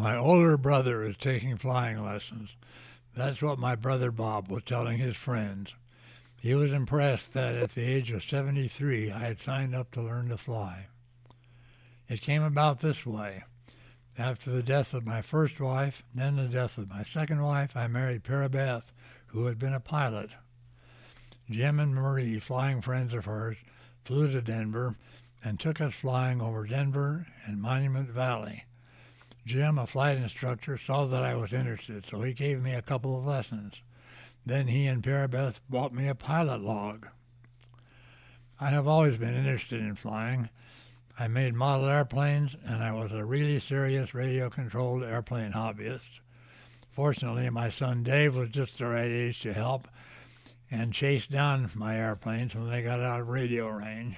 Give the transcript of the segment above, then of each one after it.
My older brother is taking flying lessons. That's what my brother Bob was telling his friends. He was impressed that at the age of 73 I had signed up to learn to fly. It came about this way. After the death of my first wife, then the death of my second wife, I married Parabeth, who had been a pilot. Jim and Marie, flying friends of hers, flew to Denver and took us flying over Denver and Monument Valley. Jim, a flight instructor, saw that I was interested, so he gave me a couple of lessons. Then he and Parabeth bought me a pilot log. I have always been interested in flying. I made model airplanes, and I was a really serious radio-controlled airplane hobbyist. Fortunately, my son Dave was just the right age to help and chase down my airplanes when they got out of radio range.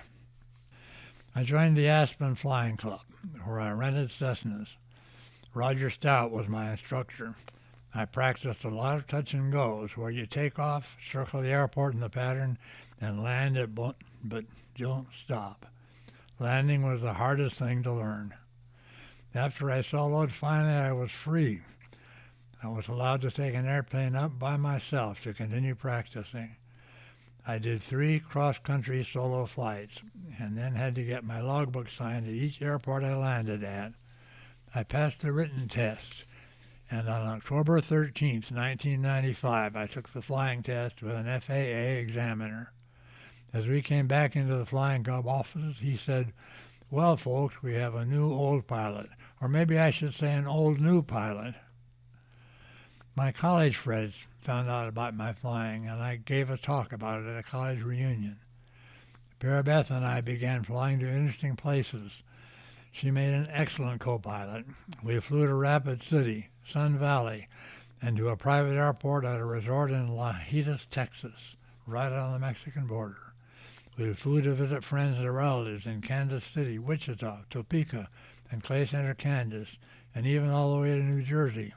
I joined the Aspen Flying Club, where I rented Cessnas. Roger Stout was my instructor. I practiced a lot of touch and goes, where you take off, circle the airport in the pattern, and land it, but don't stop. Landing was the hardest thing to learn. After I soloed, finally I was free. I was allowed to take an airplane up by myself to continue practicing. I did 3 cross-country solo flights and then had to get my logbook signed at each airport I landed at. I passed the written test, and on October 13, 1995, I took the flying test with an FAA examiner. As we came back into the Flying Club offices, he said, "Well, folks, we have a new old pilot, or maybe I should say an old new pilot." My college friends found out about my flying, and I gave a talk about it at a college reunion. Parabeth and I began flying to interesting places. She made an excellent co-pilot. We flew to Rapid City, Sun Valley, and to a private airport at a resort in Lajitas, Texas, right on the Mexican border. We flew to visit friends and relatives in Kansas City, Wichita, Topeka, and Clay Center, Kansas, and even all the way to New Jersey.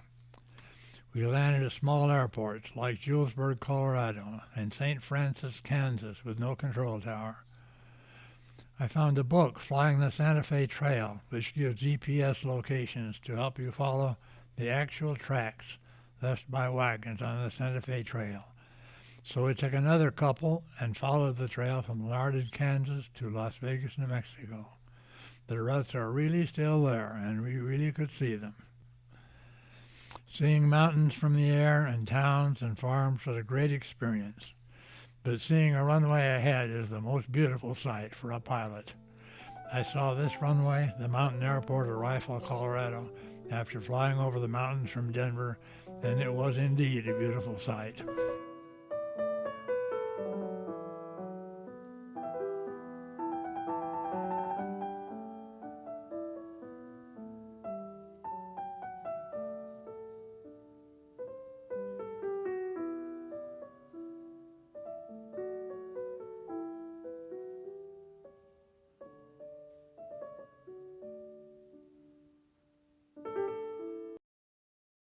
We landed at small airports like Julesburg, Colorado, and St. Francis, Kansas, with no control tower. I found a book, Flying the Santa Fe Trail, which gives GPS locations to help you follow the actual tracks left by wagons on the Santa Fe Trail. So we took another couple and followed the trail from Larded, Kansas to Las Vegas, New Mexico. The ruts are really still there, and we really could see them. Seeing mountains from the air and towns and farms was a great experience, but seeing a runway ahead is the most beautiful sight for a pilot. I saw this runway, the mountain airport of Rifle, Colorado, after flying over the mountains from Denver, and it was indeed a beautiful sight.